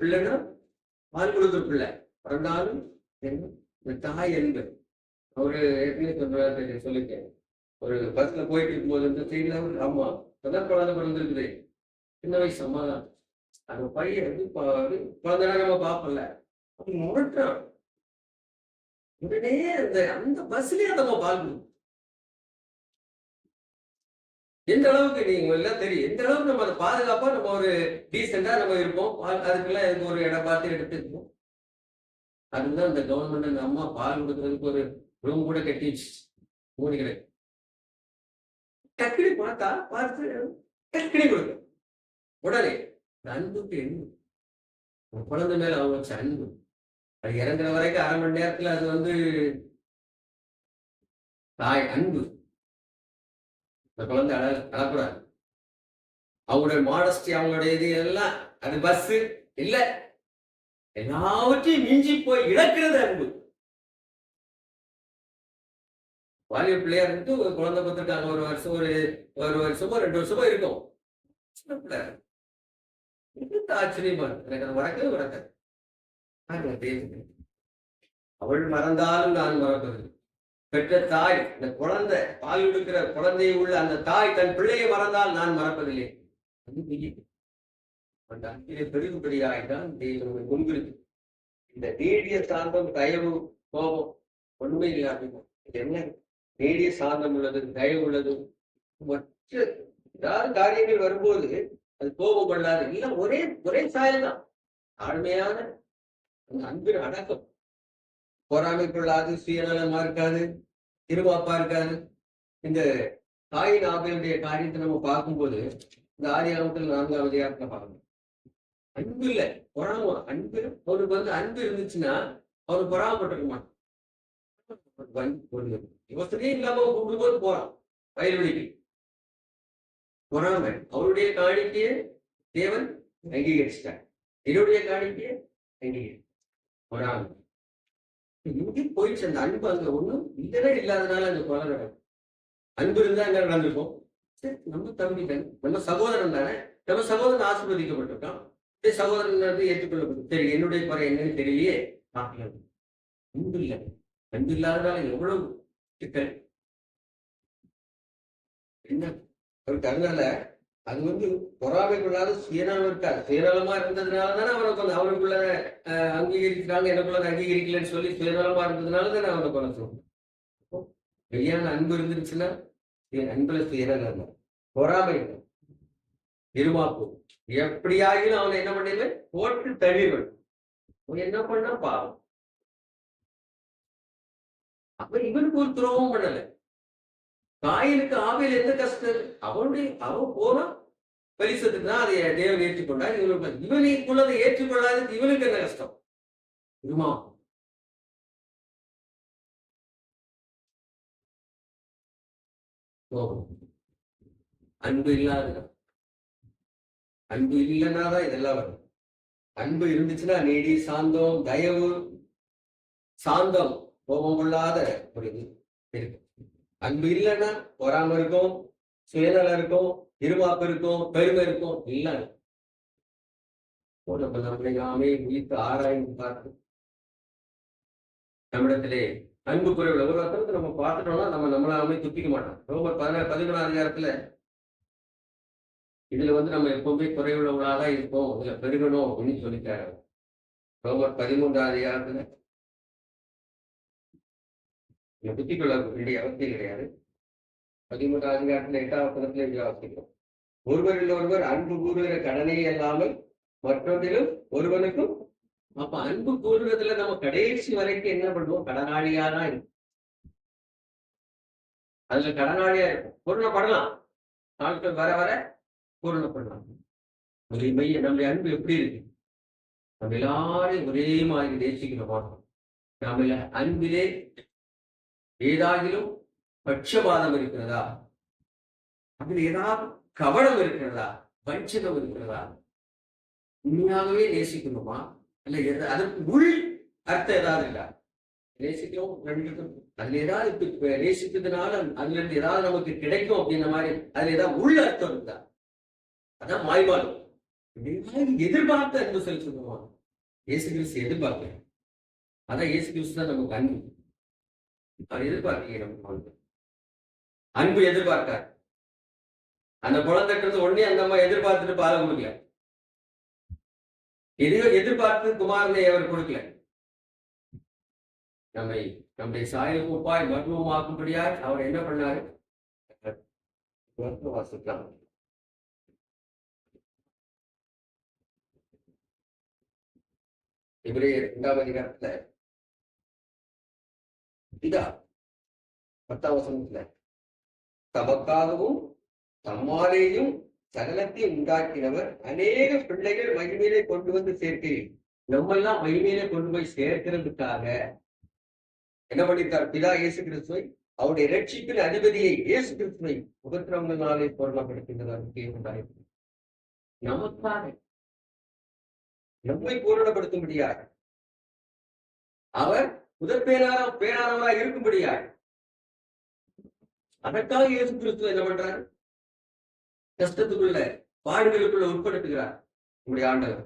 பிள்ளைன்னா பால் கொடுத்த பிள்ளை மறந்தாலும் இந்த தாய் என்பது அவரு ஏற்கனவே சொல்லிட்டேன். ஒரு பஸ்ல போயிட்டு இருக்கும்போது இந்த செய்தியில அம்மா அதான் குழந்தை பிறந்திருக்குது, சின்ன வயசு அம்மா தான். அந்த பையன் குழந்தை நம்ம பார்ப்பல, அவன் முரட்டான். உடனே அந்த பஸ்லயே அந்த பால் கொடுக்கும். எந்த அளவுக்கு நீங்க எல்லாம் தெரியும், எந்த அளவுக்கு நம்ம அதை பாதுகாப்பா நம்ம ஒரு டீசெண்டா நம்ம இருப்போம். அதுக்கெல்லாம் எதுக்கு ஒரு இடம் பார்த்து எடுத்துருப்போம். அதுதான் இந்த கவர்மெண்ட் அந்த அம்மா பால் கொடுக்கறதுக்கு ஒரு ரூம் கூட கட்டி வச்சு மூடி கிடையாது. டக்குனி பார்த்தா பார்த்து டக்குனி கொடுக்க உடனே அன்புக்கு என்ன குழந்தை மேல அவங்க வச்ச அன்பு அது இறங்குற வரைக்கும் அரை மணி நேரத்துல அது தாய் அன்பு. இந்த குழந்தை அழக்கூடாது. அவங்களுடைய மாடஸ்டி, அவங்களுடைய இது எல்லாம் அது பஸ் இல்ல, எல்லாவற்றையும் மிஞ்சி போய் இழக்கிறது அன்பு. வாலிய பிள்ளையா இருந்து ஒரு குழந்தை பார்த்துருக்காங்க, ஒரு வருஷமோ 2 வருஷமோ இருக்கும். ஆச்சரியமா இருக்கு. எனக்கு அது வரக்கவே வரக்காது. அவள் மறந்தாலும் நான் மறப்பது. பெற்ற தாய், இந்த குழந்தை பால் கொடுக்கிற குழந்தையை உள்ள அந்த தாய் தன் பிள்ளையை மறந்தால் நான் மறப்பதில்லை. அந்த அன்பிலே பெருகுபடியாய்தான் தெய்வம் முன்பிருக்கு. இந்த நீடிய சாந்தம், தயவு, கோபம் ஒண்ணுமே இல்லாம இது என்ன நீடிய சாந்தம் உள்ளது, தயவு உள்ளது. மற்ற ஏதாவது காரியங்கள் வரும்போது அது கோபம் கொள்ளாது, இல்ல ஒரே சாயல் தான். தாழ்மையான அன்பின் அடக்கம், பொறாமை கொள்ளாது, சுயநலமா இருக்காது, திருவாப்பா இருக்காது. இந்த தாயின் ஆபையுடைய காரியத்தை நம்ம பார்க்கும்போது இந்த ஆதியாகமத்தில் 4ஆம் அதிகாரத்துல பார்க்கணும். அன்பு இல்ல, பொறாம. அன்பு அவருக்கு அன்பு இருந்துச்சுன்னா அவருக்கு பொறாமப்பட்டிருக்க மாட்டான். யோசனையே இல்லாம கூப்பிடும்போது போறான் வயல்வெளிக்கு. பொறாமை. அவருடைய காணிக்கையை தேவன் அங்கீகரிச்சிட்டார், என்னுடைய காணிக்கையை அங்கீகரி. பொறாமை இங்கே போயிடுச்சு. அந்த அன்பு அங்க ஒண்ணும் இல்லவே இல்லாதனால அந்த கொலை நடக்கும். அன்பு இருந்தா அங்க நடந்திருக்கும். சரி, நம்ம தம்பி தானே, நம்ம சகோதரன் தானே, நம்ம சகோதரன் ஆசீர்வதிக்கப்பட்டிருக்கான், சகோதரன் ஏற்றுக்கொள்ளப்படும். சரி, என்னுடைய குறை என்னன்னு தெரியலையே பார்க்கலாம். அன்பு இல்லை. அன்பு இல்லாதனால எவ்வளவு சிக்கல் என்ன அவருக்கு. அதனால அது பொறாமை கொள்ளாத சுயநலம் இருக்காது. சுயநலமா இருந்ததுனாலதானே அவனுக்குள்ள அங்கீகரிக்கிறாங்க, எனக்குள்ள அங்கீகரிக்கலன்னு சொல்லி சுயநலமா இருந்ததுனால தானே அவனை கொலை சொல்லுவோம். வெளியான அன்பு இருந்துருச்சுன்னா அன்புல சுயநலம், பொறாமை, இருமாப்பு. எப்படியாகிலும் அவனை என்ன பண்ணிடுவேன், போட்டு தள்ளிடுவேன். என்ன பண்ணா பாவம். அப்ப இவனுக்கு ஒரு துரோகம் பண்ணல. காயினுக்கு ஆபேல் எந்த கஷ்டம், அவன் போனா பரிசத்துக்கு தான் அதை தேவன் ஏற்றுக்கொண்டா. இவனுக்குள்ளதை ஏற்றுக்கொள்ளாத இவனுக்கு என்ன கஷ்டம். இருமா அன்பு இல்லாத, அன்பு இல்லைன்னாதான் இதெல்லாம் வரும். அன்பு இருந்துச்சுன்னா நீடி, சாந்தம், தயவு, சாந்தம், கோபம் கொள்ளாத ஒரு இது இருக்கு. அன்பு இல்லைன்னா பொறாம இருக்கும், சுயநலம் இருக்கும், இருமாப்பு இருக்கும், பெருமை இருக்கும். இல்ல நம்மளை நாமே உயிர்த்து ஆராய்ந்து பார்த்து நம்மிடத்திலே அன்பு குறைவுள்ள ஒரு அர்த்தத்தை நம்ம பார்த்துட்டோம்னா நம்மளாமே துப்பிக்க மாட்டோம். ரோமர் 11ஆம் அதிகாரத்துல இதுல நம்ம எப்பவுமே குறைவுள்ளவங்களாதான் இருப்போம், இதுல பெருகணும் அப்படின்னு சொல்லிட்டாரு. ரோமர் 13ஆம் அதிகாரத்துல புத்திக் கொள்ள வேண்டிய அவசியம் கிடையாது. 13ஆம் அதிகாரத்துல 8ஆம் வசனத்துல வாசிக்கிறோம். ஒருவரில் ஒருவர் அன்பு கூறுகிற கடனே அல்லாமல் மற்றொன்றிலும் ஒருவனுக்கும். அப்ப அன்பு கூறுறதுல நம்ம கடைசி வரைக்கும் என்ன பண்ணுவோம், கடனாளியா தான் இருக்கும். அதுல கடனாளியா இருக்கும். பூர்ணப்படலாம், நாட்கள் வர வர பூர்ணப்படலாம். நம்முடைய அன்பு எப்படி இருக்கு, நம்ம எல்லாரையும் ஒரே மாதிரி நேசிக்கிறோமா? நாம அன்பிலே ஏதாகிலும் பட்சபாதம் இருக்கிறதா? அதில் ஏதாவது கவனம் இருக்கிறதா? வஞ்சகம் இருக்கிறதா? உண்மையாகவே நேசிக்கணுமா? இல்ல அதற்கு உள் அர்த்தம் ஏதாவது இருக்கா? நேசிக்கிறோம் அதுல ஏதாவது நேசிக்கிறதுனால அதுல இருந்து ஏதாவது நமக்கு கிடைக்கும் அப்படின்ற மாதிரி அதுல ஏதாவது உள்ள அர்த்தம் இருந்தா அதான் மாய்மாலம். எதிர்பார்த்த அன்பு செலுத்தணுமா? இயேசு கிறிஸ்து எதிர்பார்க்க. அதான் இயேசு கிறிஸ்து தான் நமக்கு அன்பு. அவர் எதிர்பார்க்கீங்க நமக்கு அன்பு எதிர்பார்க்கார். அந்த குழந்தைட்டு இருந்து உடனே அந்த அம்மா எதிர்பார்த்துட்டு பால கொடுக்கல. எதையோ எதிர்பார்த்து குமாரனை அவர் கொடுக்கல. நம்முடைய சாயல் கூப்பாய் மர்மமாக்கும்படியாய் அவர் என்ன பண்ணாரு? வாசிக்கலாம். எபிரேயர் 2ஆம் அதிகாரத்துல இதா 10ஆம் வசனத்துல தமக்காகவும் தம்மாலேயும் சகலத்தை உண்டாக்கினவர் அநேக பிள்ளைகள் மகிமையிலே கொண்டு வந்து சேர்க்கிறேன். நம்மெல்லாம் மகிமையிலே கொண்டு போய் சேர்க்கிறதுக்காக என்ன பண்ணிருக்கார்? பிதா இயேசு கிறிஸ்துவை அவருடைய ரட்சிப்பின் அதிபதியை இயேசு கிறிஸ்துவை உபத்திரவங்களாலே பூரணப்படுத்துகிறார். நமக்காக நம்மை பூரணப்படுத்தும்படியாக அவர் பேரானவராக இருக்கும்படியாக அதற்காக இயேசு கிறிஸ்துவ என்ன பண்றார்? கஷ்டத்துக்குள்ள பாடுகளுக்குள்ள உட்படுத்துகிறார் உங்களுடைய ஆண்டவர்.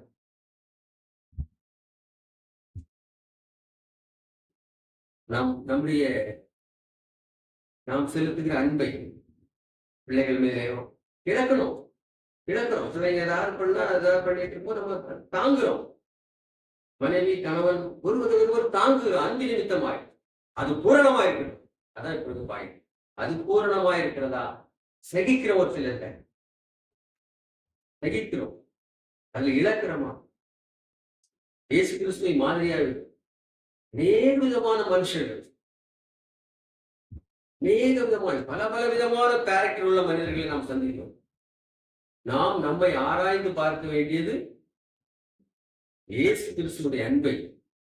நாம் செலுத்துகிற அன்பை பிள்ளைகள் மேலேயும் இழக்கணும். பிள்ளைங்க ஏதாவது பண்ணா ஏதாவது பண்ணிட்டு இருக்கோம், நம்ம தாங்குறோம். மனைவி கணவன் ஒருவர் தாங்குகிறோம் அன்பு நிமித்தமாய். அது பூரணமா இருக்கணும். அதான் இப்பொழுது பாயிண்ட். அது பூரணமா இருக்கிறதா? சகிக்கிற ஒரு சிலர் சகிக்கிறோம், அதுல இழக்கிறோமா? இயேசு கிறிஸ்துவை மாதிரியாக அநேக விதமான மனுஷர்கள், அநேக விதமான பல விதமான கேரக்டர் உள்ள மனிதர்களை நாம் சந்திக்கிறோம். நாம் நம்மை ஆராய்ந்து பார்க்க வேண்டியது இயேசு கிறிஸ்துடைய அன்பை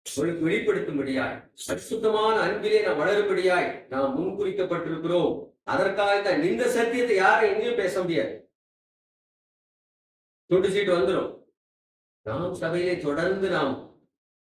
உங்களுக்கு வெளிப்படுத்தும்படியாய், பரிசுத்தமான அன்பிலே நாம் வளரும்படியாய் நாம் முன்குறிக்கப்பட்டிருக்கிறோம். அதற்காக தான் இந்த சத்தியத்தை யாரும் எங்கேயும் பேச முடியாது. துண்டு சீட்டு வந்துடும். நாம் சபையிலே தொடர்ந்து நாம்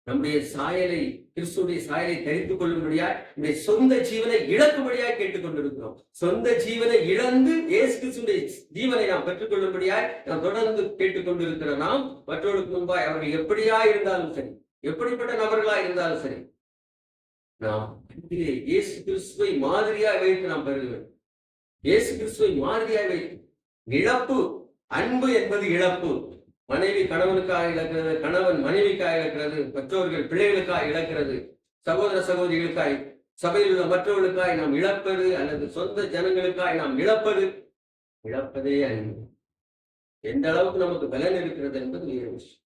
நம்முடைய சாயலை, கிறிஸ்துடைய சாயலை தரித்துக் கொள்ளும்படியாய், நம்முடைய சொந்த ஜீவனை இழக்கும்படியாய் கேட்டுக்கொண்டிருக்கிறோம். சொந்த ஜீவனை இழந்து இயேசு கிறிஸ்துடைய ஜீவனை நாம் பெற்றுக் கொள்ளும்படியாய் நாம் தொடர்ந்து கேட்டுக்கொண்டிருக்கிற நாம் மற்றவர்களுக்கு முன்பாய் அவர்கள் எப்படியா இருந்தாலும் சரி, எப்படிப்பட்ட நபர்களா இருந்தாலும் சரி, நாம் இயேசு கிறிஸ்துவை மாதிரியாய் வைத்து நாம் பெறுக வேண்டும். இயேசு கிறிஸ்துவை மாதிரியாய் வைத்து. இழப்பு, அன்பு என்பது இழப்பு. மனைவி கணவனுக்காக இழக்கிறது, கணவன் மனைவிக்காக இழக்கிறது, பெற்றோர்கள் பிள்ளைகளுக்காக இழக்கிறது, சகோதர சகோதரிகளுக்காய், சபையில் உள்ள மற்றவர்களுக்காய் நாம் இழப்பது, அல்லது சொந்த ஜனங்களுக்காய் நாம் இழப்பதே அன்பு. எந்த அளவுக்கு நமக்கு பலன் இருக்கிறது என்பது வேறு விஷயம்.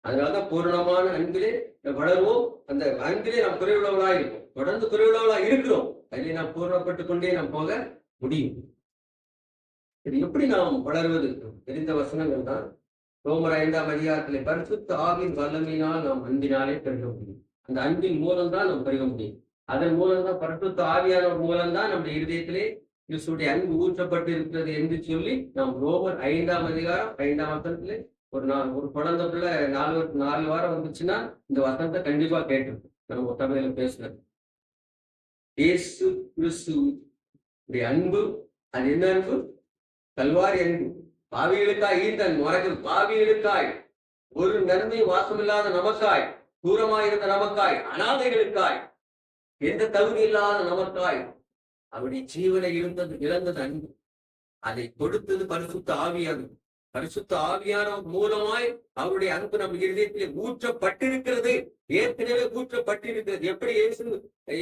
அதனால்தான் பூரணமான அன்பிலே வளர்வோம். அந்த அன்பிலே நாம் குறைவுள்ளவர்களாக இருக்கும். தொடர்ந்து குறைவுள்ளவர்களாக இருக்கிறோம். அதிலே நாம் பூரணப்பட்டுக் கொண்டே நாம் போக முடியும். இது எப்படி நாம் வளர்வது? தெரிந்த வசனங்கள் தான். ரோமர் 5ஆம் அதிகாரத்திலே பரிசுத்த ஆவியின் வல்லமையினால் நாம் அன்பினாலே பெருக முடியும். அந்த அன்பின் மூலம் தான் நாம் பெருக முடியும். அதன் மூலம் தான் பரிசுத்த ஆவியானவர் மூலம் தான் நம்முடைய இருதயத்திலே கிறிஸ்துடைய அன்பு ஊற்றப்பட்டு இருக்கிறது என்று சொல்லி நாம் ரோமர் 5ஆம் அதிகாரம் 5ஆம் வசனத்திலே ஒரு குழந்தை பிள்ளை 4 வாரம் வந்துச்சுன்னா இந்த வசனத்தை கண்டிப்பா கேட்டிருக்கும். நம்ம தமிழில் பேசுறது இயேசு கிறிஸ்துடைய அன்பு. அது என்ன அன்பு? கல்வாரி அன்பு. பாவிகளுக்காய் ஈந்தன் மறக்கிறது. பாவிகளுக்காய், ஒரு நன்மை வாசமில்லாத நமக்காய், தூரமாயிருந்த நமக்காய், அனாதைகளுக்காய், எந்த தகுதி இல்லாத நமக்காய் அவருடைய ஜீவனை இழந்தது அன்பு. அதை கொடுத்தது பரிசுத்த ஆவியானவர். பரிசுத்த ஆவியானவர் மூலமாய் அவருடைய அன்பு நம்ம இருதயத்திலே ஊற்றப்பட்டிருக்கிறது. ஏற்கனவே ஊற்றப்பட்டிருக்கிறது.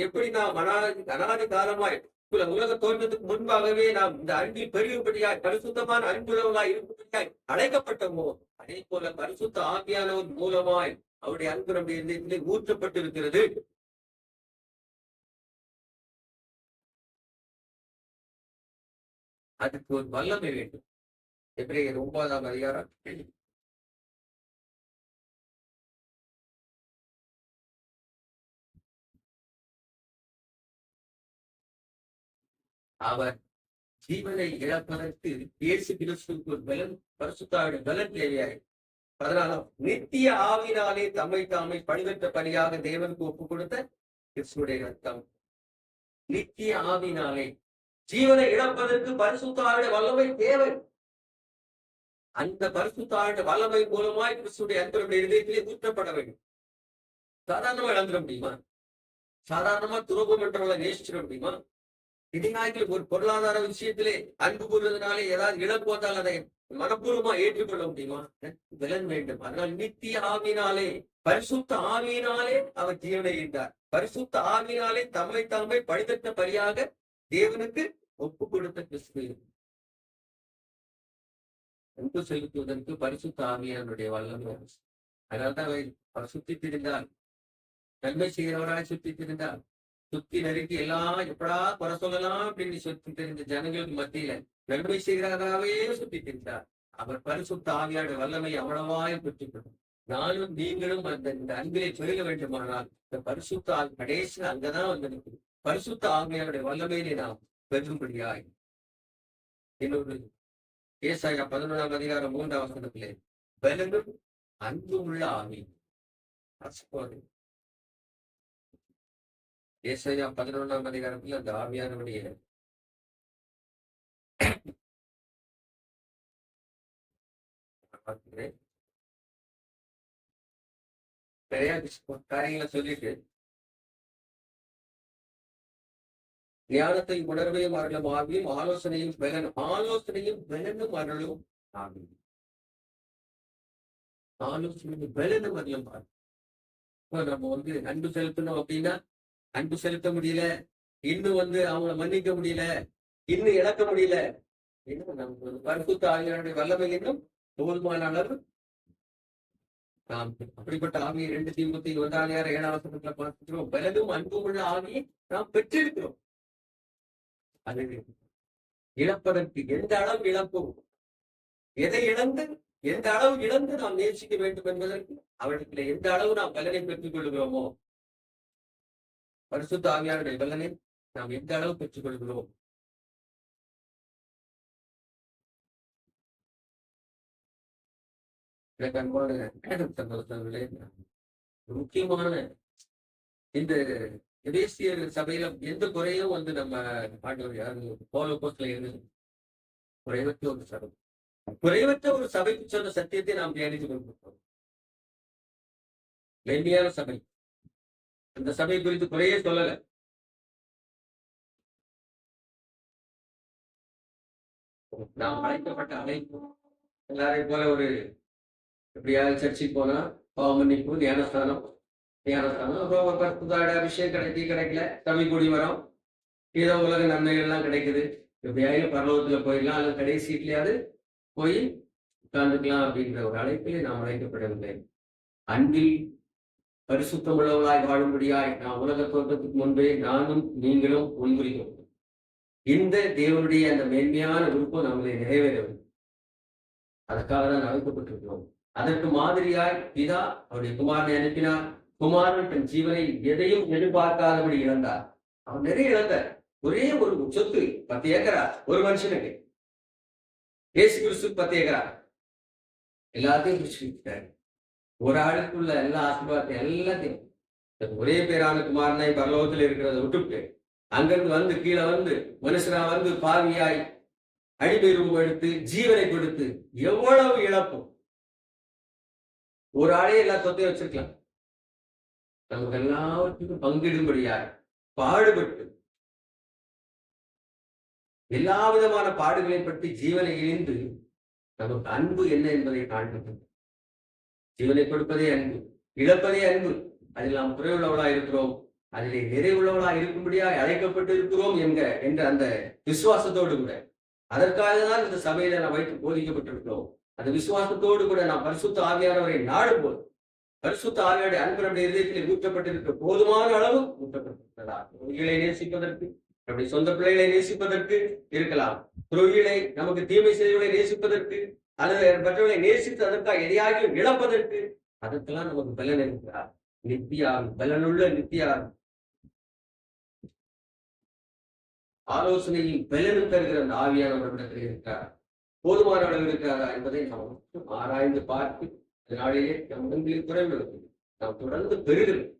எப்படி நாம் அனாதி காலமாய் உலக தோற்றத்துக்கு முன்பாகவே நாம் இந்த அன்பில் பெருகும்படியாய், பரிசுத்தமான அன்புள்ளவர்களாய் இருக்கும்படியாய் அழைக்கப்பட்டோமோ, அதே போல பரிசுத்த ஆவியானவர் மூலமாய் அவருடைய அன்பு நம்முடைய இருதயத்திலே ஊற்றப்பட்டிருக்கிறது. அதுக்கு ஒரு வல்லமை வேண்டும். எபிரேயர் 9ஆம் அதிகாரம் அவர் ஜீவனை இழப்பதற்கு இயேசு கிறிஸ்துவுக்கு ஒரு பலன், பரிசுத்தாவின் பலன் தேவையாய். 14 நித்திய ஆவினாலே தம்மை தாமை பணிவற்ற பலியாக தேவனுக்கு ஒப்புக் கொடுத்த கிறிஸ்துடைய ரத்தம். நித்திய ஆவினாலே ஜீவனை இழப்பதற்கு பரிசுத்தாவின் வல்லமை தேவை. அந்த பரிசுத்தாவின் வல்லமை மூலமாய் கிறிஸ்துடைய அன்பருடைய இதயத்திலே ஊற்றப்பட வேண்டும். சாதாரணமா இழந்துட முடியுமா? சாதாரணமா துரோகம் என்றவர்களை நேசிச்சிட முடியுமா? இதிகாய்கள் ஒரு பொருளாதார விஷயத்திலே அன்பு கூறுவதனாலே ஏதாவது இழப்பு வந்தால் அதை மனப்பூர்வமா ஏற்றுக்கொள்ள முடியுமா? பலன் வேண்டும். அதனால் நித்திய ஆவினாலே, பரிசுத்த ஆவியினாலே அவர் ஜீவனை ஈந்தார். பரிசுத்த ஆவியினாலே தம்மை தாமே பழிதற்ற பலியாக தேவனுக்கு ஒப்பு கொடுத்த கிறிஸ்து. அன்பு செலுத்துவதற்கு பரிசுத்த ஆவியானுடைய வல்லமை. அதனால்தான் அவர் சுத்தி திரிந்தார், நன்மை செய்கிறவராய் சுத்தி திரிந்தார். சுத்தி நெருக்கி எல்லாம் எப்படா குறை சொல்லலாம் அப்படின்னு சுத்தி தெரிந்த ஜனங்களுக்கு மத்தியில நன்மை செய்கிறதாவே சுத்தி திரிந்தார். அவர் பரிசுத்த ஆவியான வல்லமை அவ்வளவாய் பெற்றுக்கணும். நானும் நீங்களும் இந்த அன்பிலை பெருக வேண்டுமானால் இந்த பரிசுத்த கடைசி அங்கதான் வந்து பரிசுத்த ஆவியானுடைய வல்லமையிலே நாம் பெருகும்படியாய். இன்னொரு ஏசாயா 11ஆம் அதிகாரம் 3ஆம் வசனத்திலே பலனும் அன்பு உள்ள ஆவி. ஏசாயா 11ஆம் அதிகாரத்தில் அந்த ஆவியானவருடைய நிறைய காரியங்களை சொல்லிட்டு ஞானத்தை உணர்வையும் அருளும் ஆவியும் ஆலோசனையும் பலனும் அருளும் ஆவியும். ஆலோசனையும் பலனும் அருளும் ஆவி. நம்ம அன்பு செலுத்தணும் அப்படின்னா அன்பு செலுத்த முடியல, இன்னும் அவங்கள மன்னிக்க முடியல, இன்னும் இழக்க முடியல. இன்னும் நமக்கு பரிசுத்த ஆவியானுடைய வல்லமை இன்னும் போதுமான அளவு நாம் அப்படிப்பட்ட ஆவியை 2 தீமோத்தேயு 1:7 வசனத்துல பார்க்கிறோம். பலனும் அன்பும் உள்ள ஆவியை நாம் பெற்றிருக்கிறோம். அது இழப்பதற்கு எந்த அளவு இழப்போம், எதை இழந்து எந்த அளவு இழந்து நாம் நேசிக்க வேண்டும் என்பதற்கு அவர்களுக்கு எந்த அளவு நாம் பலனை பெற்றுக் கொள்கிறோமோ, பரிசுத்த ஆவியானுடைய பலனை நாம் எந்த அளவு பெற்றுக் கொள்கிறோம். முக்கியமான இந்த எபேசியர் சபையில எந்த குறையும் நம்ம ஆண்டவர் யாரு போலோபோஸ்ல இருந்து குறைவற்ற ஒரு சபை, குறைவற்ற ஒரு சபைக்கு சொன்ன சத்தியத்தை நாம் தியானித்துக் கொண்டிருக்கிறோம். மென்மையான சபை, அந்த சபை குறித்து குறையே சொல்லல. நாம் அழைக்கப்பட்ட அழைப்பு எல்லாரையும் போல ஒரு எப்படியாவது சர்ச்சைக்கு போனா பாவமன்னிப்பு, ஞானஸ்தானம், அப்புறம் ஒரு 10 அபிஷேகம் கிடைக்கல, சபை கூடி வரோம், ஏதோ உலக நன்மைகள் எல்லாம் கிடைக்குது, எப்படியாவது பரலோகத்துல போயிடலாம், அல்லது கடைசி வீட்லயாவது போய் உட்கார்ந்துக்கலாம் அப்படின்ற ஒரு அழைப்பிலே நாம் அழைக்கப்படவில்லை. அன்பில் பரிசுத்தம் உள்ளவர்களாய் வாழும்படியாய் நாம் உலக தோற்றத்துக்கு முன்பே நானும் நீங்களும் முன்குறிக்கிறோம். இந்த தேவனுடைய அந்த மேன்மையான விருப்பம் நம்மளை நிறைவேற வேண்டும். அதற்காக தான் அழைக்கப்பட்டிருக்கிறோம். அதற்கு மாதிரியாய் பிதா அவருடைய குமாரனை அனுப்பினார். குமாரன் தன் ஜீவனை எதையும் எதிர்பார்க்காதபடி இழந்தார். அவன் நிறைய இழந்தார். ஒரே ஒரு சொத்து 10 ஏக்கரா ஒரு மனுஷனுக்கு. இயேசு கிறிஸ்து 10 ஏக்கரா எல்லாத்தையும் பிடிச்சுட்டாரு. ஒரு ஆளுக்குள்ள எல்லா ஆசீர்வாதத்தையும் எல்லாத்தையும் ஒரே பேரான குமாரனை பரலோகத்தில் இருக்கிறத விட்டுவிட்டு அங்கிருந்து கீழே மனுஷனா பாவியாய் அடிமை ரூபம் எடுத்து ஜீவனை கொடுத்து எவ்வளவு இழப்பும். ஒரு ஆளே எல்லா சொத்தையும் வச்சிருக்கலாம். நமக்கு எல்லாவற்றுக்கும் பங்கிடும்படியாய் பாடுபட்டு எல்லா விதமான பாடுகளை பற்றி ஜீவனை இழிந்து நமக்கு அன்பு என்ன என்பதை காண்பிக்கும். ஜீவனை கொடுப்பதே அன்பு, இழப்பதே அன்பு. அதில் நாம் குறைவுள்ளவளா இருக்கிறோம், அதிலே நிறைவுள்ளவளா இருக்கும்படியாக அழைக்கப்பட்டு இருக்கிறோம் என்ற அந்த விசுவாசத்தோடு கூட, அதற்காக தான் இந்த சபையில நாம் வைத்து போதிக்கப்பட்டிருக்கிறோம். அந்த விசுவாசத்தோடு கூட நாம் பரிசுத்த ஆவியானவரை நாடும் போது பரிசுத்த ஆவியாருடைய அன்பு நம்முடைய இதயத்தில் ஊற்றப்பட்டிருக்க போதுமான அளவு ஊற்றப்பட்டிருக்கிறதா? துரோகிகளை நேசிப்பதற்கு, நம்முடைய சொந்த பிள்ளைகளை நேசிப்பதற்கு இருக்கலாம், துரோகிகளை நமக்கு தீமை செய்தவர்களை நேசிப்பதற்கு, அல்லது மற்றவர்களை நேசித்து அதற்காக எதையாகிலும் இழப்பதற்கு, அதற்கெல்லாம் நமக்கு பலன் இருக்கிறார். நித்தியாகும் பலனுள்ள நித்தியாகும். ஆலோசனையில் பலனும் தருகிற அந்த ஆவியானவரிடத்தில் இருக்கிறார், போதுமான அளவு இருக்கிறாரா என்பதை நாம் ஆராய்ந்து பார்த்து அதனாலேயே நம் உடம்பில் குறைவு நாம் தொடர்ந்து பெறுகிறோம்.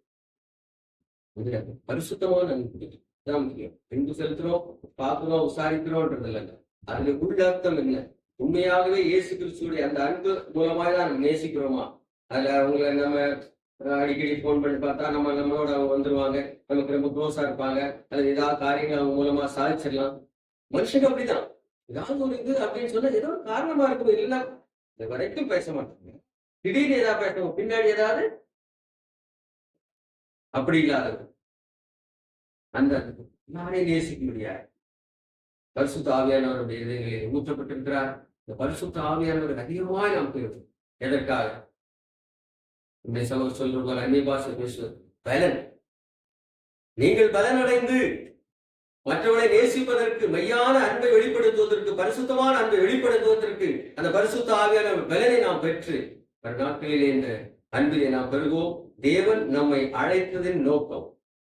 பரிசுத்தமான அன்பு தான் முக்கியம். அன்பு செலுத்துறோம், பார்க்கிறோம், விசாரிக்கிறோம்ன்றது இல்லைங்க. அதுல உள்ள அர்த்தம் என்ன? உண்மையாகவே இயேசு கிறிஸ்துடைய அந்த அன்பு மூலமாக தான் நம்ம நேசிக்கிறோமா? அதுல அவங்களை நம்ம அடிக்கடி போன் பண்ணி பார்த்தா நம்மளோட அவங்க வந்துருவாங்க, நமக்கு ரொம்ப க்ளோஸா இருப்பாங்க, அது ஏதாவது காரியங்கள் அவங்க மூலமா சாதிச்சிடலாம். மனுஷங்க அப்படிதான், ஏதாவது ஒரு இது அப்படின்னு சொன்னா ஏதோ ஒரு காரணமா இருக்கும், இல்லைன்னா இது வரைக்கும் பேச மாட்டாங்க. திடீர்னு ஏதாவது பேசணும், பின்னாடி ஏதாவது அப்படி இல்லாதது. அந்த யாரை நேசிக்க முடியாது. பரிசுத்த ஆவியானவருடைய இதயங்களில் ஊற்றப்பட்டிருக்கிறார். இந்த பரிசுத்த ஆவியானவர் அதிகமாக நாம் பெறுவோம். எதற்காக? இந்த சகோதரர் சொல்ற போல அந்நிய பாஷை பேசுவது பலன். நீங்கள் பலன் அடைந்து மற்றவர்களை நேசிப்பதற்கு, மெய்யான அன்பை வெளிப்படுத்துவதற்கு, பரிசுத்தமான அன்பை வெளிப்படுத்துவதற்கு அந்த பரிசுத்த ஆவியான பலனை நாம் பெற்று நாட்களிலே இந்த அன்பிலே நாம் பெறுவோம். தேவன் நம்மை அழைத்ததின் நோக்கம்,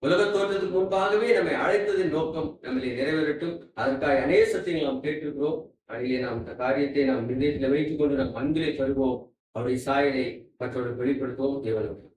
உலக தோற்றத்துக்கு முன்பாகவே நம்மை அழைத்ததின் நோக்கம் நம்மளை நிறைவேறட்டும். அதற்காக அநேசத்தை நாம் கேட்டிருக்கிறோம். அதிலே நாம் இந்த காரியத்தை நாம் நிலையத்தில் வைத்துக் கொண்டு நாம் அன்பிலே பெறுவோம். அவருடைய சாயலை மற்றவர்களுக்கு வெளிப்படுத்துவோம். தேவனுக்கு